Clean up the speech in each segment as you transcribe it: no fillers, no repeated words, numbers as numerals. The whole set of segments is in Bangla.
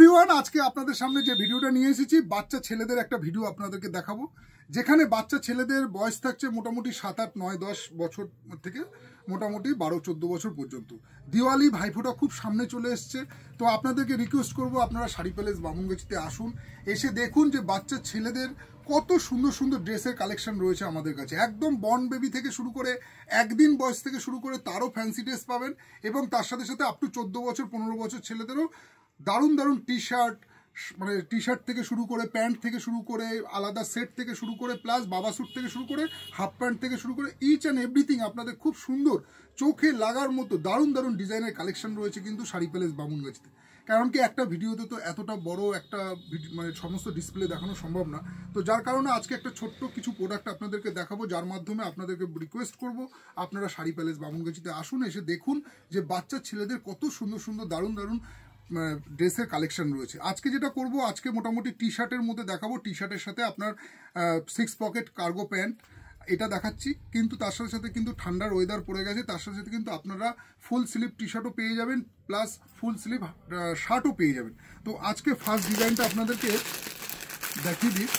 এভরিওয়ান, আজকে আপনাদের সামনে যে ভিডিওটা নিয়ে এসেছি বাচ্চা ছেলেদের একটা ভিডিও আপনাদেরকে দেখাবো, যেখানে বাচ্চা ছেলেদের বয়স থাকছে মোটামুটি 7, 8, 9, 10 বছর থেকে মোটামুটি 12, 14 বছর পর্যন্ত। দিওয়ালি ভাইফোঁটা খুব সামনে চলে এসছে, তো আপনাদেরকে রিকোয়েস্ট করবো আপনারা শাড়ি প্যালেস বামুনগাছিতে আসুন, এসে দেখুন যে বাচ্চা ছেলেদের কত সুন্দর সুন্দর ড্রেসের কালেকশন রয়েছে আমাদের কাছে। একদম বর্ন বেবি থেকে শুরু করে একদিন বয়স থেকে শুরু করে তারও ফ্যান্সি ড্রেস পাবেন, এবং তার সাথে সাথে আপ টু 14 বছর 15 বছর ছেলেদেরও দারুণ দারুণ টি শার্ট, মানে টি শার্ট থেকে শুরু করে প্যান্ট থেকে শুরু করে আলাদা সেট থেকে শুরু করে প্লাস বাবা স্যুট থেকে শুরু করে হাফ প্যান্ট থেকে শুরু করে ইচ অ্যান্ড এভরিথিং আপনাদের খুব সুন্দর চোখে লাগার মতো দারুণ দারুণ ডিজাইনের কালেকশন রয়েছে কিন্তু শাড়ি প্যালেস বামুনগাছিতে। কারণ কি একটা ভিডিওতে তো এতটা বড় একটা মানে সমস্ত ডিসপ্লে দেখানো সম্ভব না, তো যার কারণে আজকে একটা ছোট্ট কিছু প্রোডাক্ট আপনাদেরকে দেখাবো, যার মাধ্যমে আপনাদেরকে রিকোয়েস্ট করব আপনারা শাড়ি প্যালেস বামুনগাছিতে আসুন, এসে দেখুন যে বাচ্চা ছেলেদের কত সুন্দর সুন্দর দারুণ দারুণ ড্রেসের কালেকশন রয়েছে। আজকে যেটা করব, আজকে মোটামুটি টি শার্টের মধ্যে দেখাবো, টি শার্টের সাথে আপনার 6 পকেট কার্গো প্যান্ট এটা দেখাচ্ছি, কিন্তু তার সাথে সাথে কিন্তু ঠান্ডার ওয়েদার পড়ে গেছে, তার সাথে সাথে কিন্তু আপনারা ফুল স্লিভ টি শার্টও পেয়ে যাবেন প্লাস ফুল স্লিভ শার্টও পেয়ে যাবেন। তো আজকে ফার্স্ট ডিজাইনটা আপনাদেরকে দেখিয়ে দিই।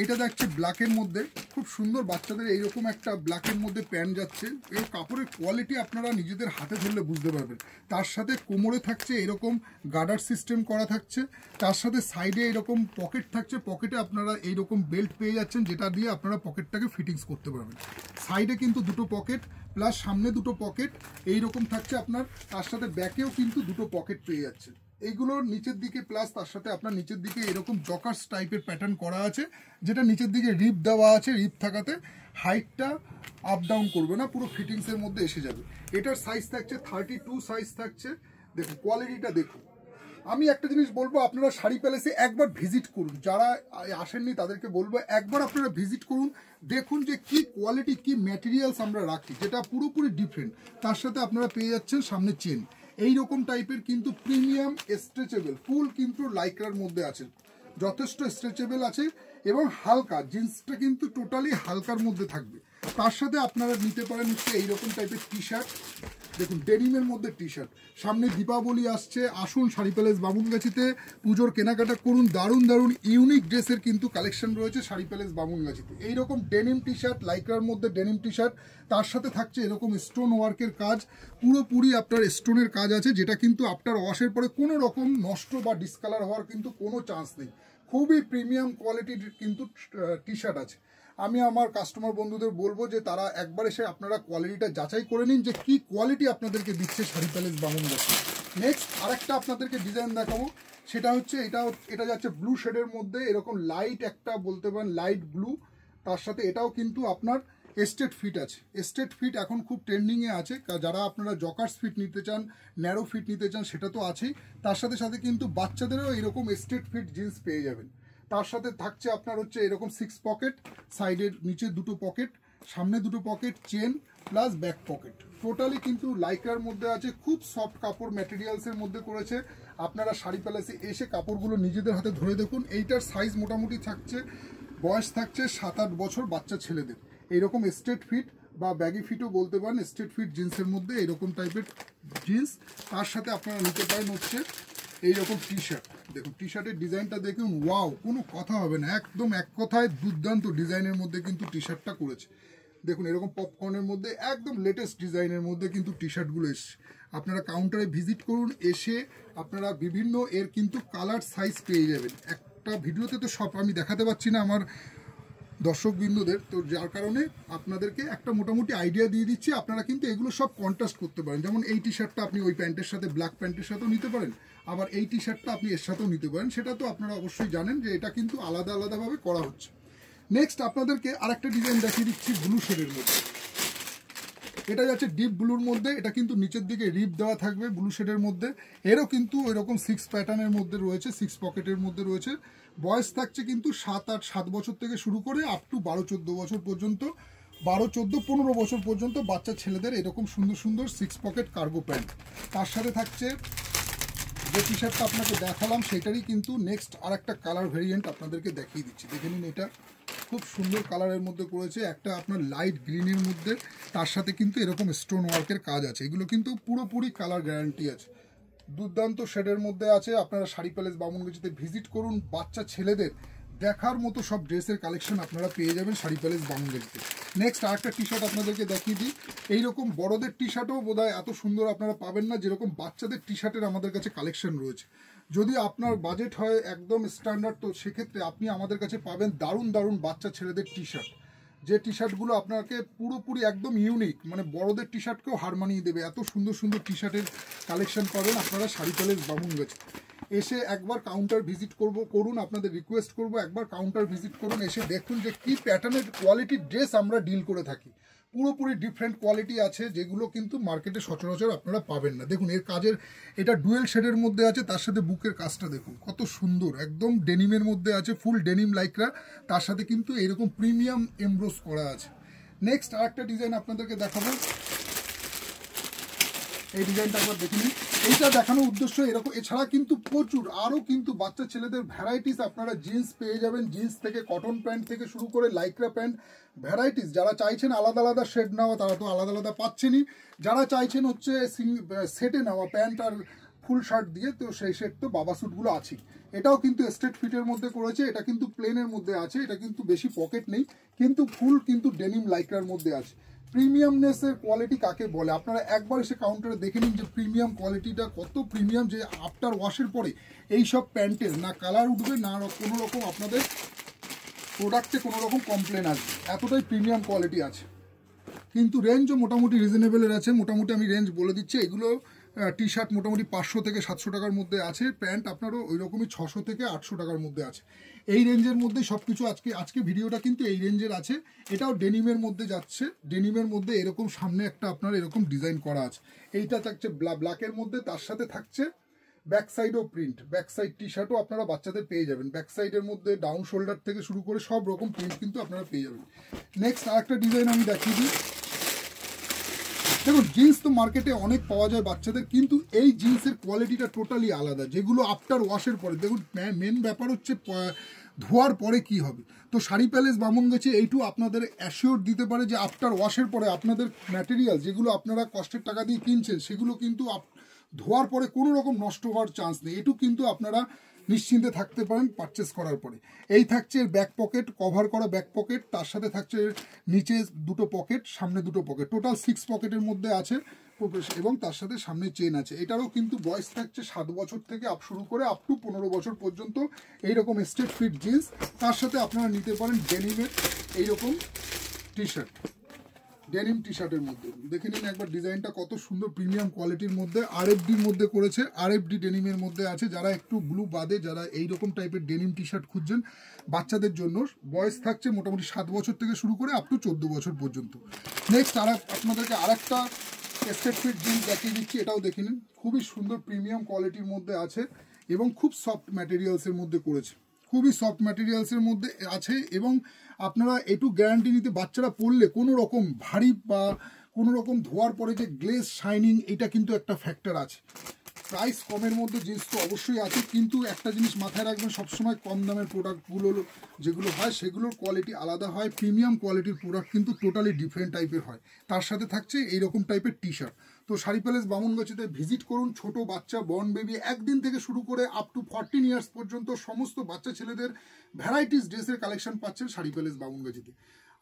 এটা দেখছে ব্ল্যাকের মধ্যে খুব সুন্দর, বাচ্চাদের এইরকম একটা ব্ল্যাকের মধ্যে প্যান্ট যাচ্ছে, এই কাপড়ের কোয়ালিটি আপনারা নিজেদের হাতে ধরলে বুঝতে পারবেন। তার সাথে কোমরে থাকছে এরকম গার্ডার সিস্টেম করা থাকছে, তার সাথে সাইডে এরকম পকেট থাকছে, পকেটে আপনারা এইরকম বেল্ট পেয়ে যাচ্ছেন যেটা দিয়ে আপনারা পকেটটাকে ফিটিংস করতে পারবেন। সাইডে কিন্তু দুটো পকেট প্লাস সামনে দুটো পকেট এইরকম থাকছে আপনার, তার সাথে ব্যাকেও কিন্তু দুটো পকেট পেয়ে যাচ্ছে। এইগুলোর নিচের দিকে প্লাস তার সাথে আপনার নিচের দিকে এরকম জকার্স টাইপের প্যাটার্ন করা আছে, যেটা নিচের দিকে রিপ দেওয়া আছে, রিপ থাকাতে হাইটটা আপ ডাউন করবে না, পুরো ফিটিংসের মধ্যে এসে যাবে। এটার সাইজ থাকছে 32 সাইজ থাকছে। দেখুন কোয়ালিটিটা দেখুন। আমি একটা জিনিস বলবো, আপনারা শাড়ি প্যালেসে একবার ভিজিট করুন, যারা আসেননি তাদেরকে বলবো একবার আপনারা ভিজিট করুন, দেখুন যে কি কোয়ালিটি কি ম্যাটেরিয়ালস আমরা রাখি, যেটা পুরোপুরি ডিফারেন্ট। তার সাথে আপনারা পেয়ে যাচ্ছেন সামনে চেন এইরকম টাইপের কিন্তু প্রিমিয়াম স্ট্রেচেবল, ফুল কিন্তু লাইক্রার মধ্যে আছে, যথেষ্ট স্ট্রেচেবল আছে এবং হালকা, জিন্সটা কিন্তু টোটালি হালকার মধ্যে থাকবে। তার সাথে আপনারা নিতে পারেন হচ্ছে এইরকম টাইপের টি শার্ট, দেখুন ডেনিমের মধ্যে টি শার্ট। সামনে দীপাবলি আসছে, আসুন শাড়ি প্যালেস বামুনগাছিতে পুজোর কেনাকাটা করুন, দারুণ দারুণ ইউনিক ড্রেসের কিন্তু কালেকশন রয়েছে শাড়ি প্যালেস বামুনগাছিতে। এইরকম ডেনিম টি শার্ট, লাইক্রার মধ্যে ডেনিম টি শার্ট, তার সাথে থাকছে এরকম স্টোন ওয়ার্কের কাজ, পুরোপুরি আপনার স্টোনের কাজ আছে, যেটা কিন্তু আফটার ওয়াশের পরে কোনো রকম নষ্ট বা ডিসকালার হওয়ার কিন্তু কোনো চান্স নেই। খুবই প্রিমিয়াম কোয়ালিটির কিন্তু টি শার্ট আছে। আমি আমার কাস্টমার বন্ধুদের বলবো যে তারা একবার এসে আপনারা কোয়ালিটিটা যাচাই করে নিন যে কি কোয়ালিটি আপনাদেরকে দিচ্ছে শাড়ি প্যালেস বামুনগাছি। নেক্সট আরেকটা আপনাদেরকে ডিজাইন দেখাবো, সেটা হচ্ছে এটা যাচ্ছে ব্লু শেডের মধ্যে, এরকম লাইট একটা বলতে পারেন লাইট ব্লু, তার সাথে এটাও কিন্তু আপনার এস্টেট ফিট আছে। এস্টেট ফিট এখন খুব ট্রেন্ডিংয়ে আছে, যারা আপনারা জকার্স ফিট নিতে চান, ন্যারো ফিট নিতে চান সেটা তো আছেই, তার সাথে সাথে কিন্তু বাচ্চাদেরও এরকম এস্টেট ফিট জিন্স পেয়ে যাবেন। তার সাথে থাকছে আপনার হচ্ছে এরকম 6 পকেট, সাইডের নিচে দুটো পকেট, সামনে দুটো pocket, chain plus back pocket, totally কিন্তু লাইক্রার মধ্যে আছে, খুব সফট কাপড় ম্যাটেরিয়ালসের মধ্যে করেছে। আপনারা শাড়ি প্যালেসে এসে কাপড়গুলো নিজেদের হাতে ধরে দেখুন। এইটার সাইজ মোটামুটি থাকছে, বয়স থাকছে 7, 8 বছর বাচ্চা ছেলেদের। এইরকম স্ট্রেট ফিট বা ব্যাগি ফিটও বলতে পারেন, স্ট্রেট ফিট জিন্সের মধ্যে এইরকম টাইপের জিন্স, তার সাথে আপনারা নিতে পারেন হচ্ছে এইরকম টি শার্ট। দেখুন টি শার্টের ডিজাইনটা দেখুন, ওয়াও, কোনো কথা হবে না, একদম এক কথায় দুর্দান্ত ডিজাইনের মধ্যে কিন্তু টি শার্টটা করেছে। দেখুন এরকম পপকর্নের মধ্যে একদম লেটেস্ট ডিজাইনের মধ্যে কিন্তু টি শার্টগুলো এসছে। আপনারা কাউন্টারে ভিজিট করুন, এসে আপনারা বিভিন্ন এর কিন্তু কালার সাইজ পেয়ে যাবেন। একটা ভিডিওতে তো সব আমি দেখাতে পারছি না আমার দর্শকবৃন্দদের, তো যার কারণে আপনাদেরকে একটা মোটামুটি আইডিয়া দিয়ে দিচ্ছি। আপনারা কিন্তু এগুলো সব কন্ট্রাস্ট করতে পারেন, যেমন এই টি শার্টটা আপনি ওই প্যান্টের সাথে ব্ল্যাক প্যান্টের সাথেও নিতে পারেন, আবার এই টি শার্টটা আপনি এর সাথেও নিতে পারেন, সেটা তো আপনারা অবশ্যই জানেন যে এটা কিন্তু আলাদা আলাদাভাবে করা হচ্ছে। নেক্সট আপনাদেরকে আরেকটা ডিজাইন দেখিয়ে দিচ্ছি ব্লু শেডের মধ্যে। এটা যাচ্ছে ডিপ ব্লুর মধ্যে, এটা কিন্তু নিচের দিকে রিপ দেওয়া থাকবে ব্লু শেডের মধ্যে, এরও কিন্তু এরকম 6 প্যাটার্নের মধ্যে রয়েছে, 6 পকেটের মধ্যে রয়েছে। বয়স থাকছে কিন্তু 7, 8, 7 বছর থেকে শুরু করে আপ টু 12, 14 বছর পর্যন্ত, 12, 14, 15 বছর পর্যন্ত বাচ্চা ছেলেদের এরকম সুন্দর সুন্দর 6 পকেট কার্গো প্যান্ট। তার সাথে থাকছে যে টি শার্টটা আপনাকে দেখালাম সেটারই কিন্তু নেক্সট আর একটা কালার ভেরিয়েন্ট আপনাদেরকে দেখিয়ে দিচ্ছি, দেখে নিন। এটা খুব সুন্দর কালারের মধ্যে করেছে, একটা আপনার লাইট গ্রিনের মধ্যে, তার সাথে কিন্তু এরকম স্টোন ওয়ার্কের কাজ আছে, এগুলো কিন্তু পুরোপুরি কালার গ্যারান্টি আছে। দুর্দান্ত শেডের মধ্যে আছে। আপনারা শাড়ি প্যালেস বামুনগাছিতে ভিজিট করুন। বাচ্চা ছেলেদের দেখার মতো সব ড্রেসের কালেকশন আপনারা পেয়ে যাবেন শাড়ি প্যালেস বামুনগাছিতে। নেক্সট আরেকটা টি শার্ট আপনাদেরকে দেখিয়ে দিই। এইরকম বড়দের টি শার্টও বোধহয় এত সুন্দর আপনারা পাবেন না, যেরকম বাচ্চাদের টি শার্টের আমাদের কাছে কালেকশন রয়েছে। যদি আপনার বাজেট হয় একদম স্ট্যান্ডার্ড, তো সেক্ষেত্রে আপনি আমাদের কাছে পাবেন দারুণ দারুণ বাচ্চা ছেলেদের টি শার্ট, যে টি শার্টগুলো আপনাকে পুরোপুরি একদম ইউনিক, মানে বড়দের টি শার্টকেও হার মানিয়ে দেবে। এত সুন্দর সুন্দর টি শার্টের কালেকশন পাবেন আপনারা শাড়ি প্যালেস বামুনগাছি। এসে একবার কাউন্টার ভিজিট করুন, আপনাদের রিকোয়েস্ট করব একবার কাউন্টার ভিজিট করুন, এসে দেখুন যে কী প্যাটার্নের কোয়ালিটির ড্রেস আমরা ডিল করে থাকি। পুরোপুরি ডিফারেন্ট কোয়ালিটি আছে, যেগুলো কিন্তু মার্কেটে সচরাচর আপনারা পাবেন না। দেখুন এর কাজের, এটা ডুয়েল শেডের মধ্যে আছে, তার সাথে বুকের কাজটা দেখুন কত সুন্দর, একদম ডেনিমের মধ্যে আছে, ফুল ডেনিম লাইকরা, তার সাথে কিন্তু এরকম প্রিমিয়াম এমব্রোস করা আছে। নেক্সট আরেকটা ডিজাইন আপনাদেরকে দেখাবো, এই ডিজাইনটা একবার দেখে নিন। এইটা দেখানোর উদ্দেশ্য এরকম, এছাড়া কিন্তু প্রচুর আরও কিন্তু বাচ্চা ছেলেদের ভ্যারাইটিস আপনারা জিন্স পেয়ে যাবেন। জিন্স থেকে কটন প্যান্ট থেকে শুরু করে লাইক্রা প্যান্ট ভ্যারাইটিস। যারা চাইছেন আলাদা আলাদা শেড নেওয়া তারা তো আলাদা আলাদা পাচ্ছেনই, যারা চাইছেন হচ্ছে সেটে নেওয়া প্যান্ট আর ফুল শার্ট দিয়ে, তো সেই সেট তো বাবা স্যুটগুলো আছেই। এটাও কিন্তু স্ট্রেট ফিটের মধ্যে করেছে, এটা কিন্তু প্লেনের মধ্যে আছে, এটা কিন্তু বেশি পকেট নেই, কিন্তু ফুল কিন্তু ডেনিম লাইক্রার মধ্যে আছে। প্রিমিয়ামনেসের কোয়ালিটি কাকে বলে আপনারা একবার এসে কাউন্টারে দেখে নিন যে প্রিমিয়াম কোয়ালিটিটা কত প্রিমিয়াম, যে আফটার ওয়াশের পরে এই সব প্যান্টের না কালার উঠবে না কোনো রকম আপনাদের প্রোডাক্টে কোনো রকম কমপ্লেন আসবে, এতটাই প্রিমিয়াম কোয়ালিটি আছে। কিন্তু রেঞ্জও মোটামুটি রিজনেবলের আছে। মোটামুটি আমি রেঞ্জ বলে দিচ্ছি, এগুলো টি শার্ট মোটামুটি 500 থেকে 700 টাকার মধ্যে আছে, প্যান্ট আপনারও ওই রকমই 600 থেকে 800 টাকার মধ্যে আছে। এই রেঞ্জের মধ্যে সব কিছু আজকে ভিডিওটা কিন্তু এই রেঞ্জের আছে। এটাও ডেনিমের মধ্যে যাচ্ছে, ডেনিমের মধ্যে এরকম সামনে একটা আপনার এরকম ডিজাইন করা আছে। এইটা থাকছে ব্ল্যাকের মধ্যে, তার সাথে থাকছে ব্যাক সাইডও প্রিন্ট, ব্যাক সাইড টি শার্টও আপনারা বাচ্চাদের পেয়ে যাবেন। ব্যাক সাইডের মধ্যে ডাউন শোল্ডার থেকে শুরু করে সব রকম প্রিন্ট কিন্তু আপনারা পেয়ে যাবেন। নেক্সট আরেকটা ডিজাইন আমি দেখিয়ে দিই। দেখুন জিন্স তো মার্কেটে অনেক পাওয়া যায় বাচ্চাদের, কিন্তু এই জিন্সের কোয়ালিটিটা টোটালি আলাদা, যেগুলো আফটার ওয়াশের পরে। দেখুন মেন ব্যাপার হচ্ছে ধোয়ার পরে কি হবে। তো শাড়ি প্যালেস বামুনগাছি এইটু আপনাদের অ্যাসিওর দিতে পারে যে আফটার ওয়াশের পরে আপনাদের ম্যাটেরিয়াল যেগুলো আপনারা কষ্টের টাকা দিয়ে কিনছেন, সেগুলো কিন্তু ধোয়ার পরে কোনো রকম নষ্ট হওয়ার চান্স নেই। এটু কিন্তু আপনারা নিশ্চিন্তে থাকতে পারেন পারচেস করার পরে। এই থাকছে ব্যাক পকেট, কভার করা ব্যাক পকেট, তার সাথে থাকছে নিচে দুটো পকেট, সামনে দুটো পকেট, টোটাল 6 পকেটের মধ্যে আছে, এবং তার সাথে সামনে চেন আছে। এটারও কিন্তু বয়স থাকছে 7 বছর থেকে শুরু করে আপ টু 15 বছর পর্যন্ত। এইরকম স্ট্রেট ফিট জিন্স, তার সাথে আপনারা নিতে পারেন ডেনিমের এইরকম টি শার্ট, ডেনিম টি শার্টের মধ্যে দেখে নিন একবার ডিজাইনটা কত সুন্দর, প্রিমিয়াম কোয়ালিটির মধ্যে RFDর মধ্যে করেছে, RFD ডেনিমের মধ্যে আছে। যারা একটু ব্লু বাদে যারা এইরকম টাইপের ডেনিম টি শার্ট খুঁজছেন বাচ্চাদের জন্য, বয়স থাকছে মোটামুটি 7 বছর থেকে শুরু করে আপ টু 14 বছর পর্যন্ত। নেক্সট আপনাদেরকে আরেকটা স্ট্রেট ফিট জিন্স দেখিয়ে দিচ্ছি, এটাও দেখে নিন, খুবই সুন্দর প্রিমিয়াম কোয়ালিটির মধ্যে আছে এবং খুব সফট ম্যাটেরিয়ালসের মধ্যে করেছে, খুবই সফট ম্যাটেরিয়ালসের মধ্যে আছে। এবং আপনারা একটু গ্যারান্টি নিতে, বাচ্চারা পরলে কোনো রকম ভারী বা কোনো রকম ধোয়ার পরে যে গ্লেজ শাইনিং, এটা কিন্তু একটা ফ্যাক্টর আছে। প্রাইস কমের মধ্যে জিন্স তো অবশ্যই আছে, কিন্তু একটা জিনিস মাথায় রাখবেন, সবসময় কম দামের প্রোডাক্টগুলো যেগুলো হয় সেগুলোর কোয়ালিটি আলাদা হয়, প্রিমিয়াম কোয়ালিটির প্রোডাক্ট কিন্তু টোটালি ডিফারেন্ট টাইপের হয়। তার সাথে থাকছে এইরকম টাইপের টি শার্ট। তো শাড়ি প্যালেস বামুনগাছিতে ভিজিট করুন। ছোট বাচ্চা, বর্ন বেবি, একদিন থেকে শুরু করে আপ টু 14 ইয়ার্স পর্যন্ত সমস্ত বাচ্চা ছেলেদের ভ্যারাইটিস ড্রেসের কালেকশন পাচ্ছেন শাড়ি প্যালেস বামুনগাছিতে।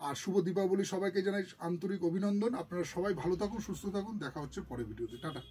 আর শুভ দীপাবলি সবাইকে জানাই আন্তরিক অভিনন্দন। আপনারা সবাই ভালো থাকুন, সুস্থ থাকুন, দেখা হচ্ছে পরের ভিডিওতে। টাটা।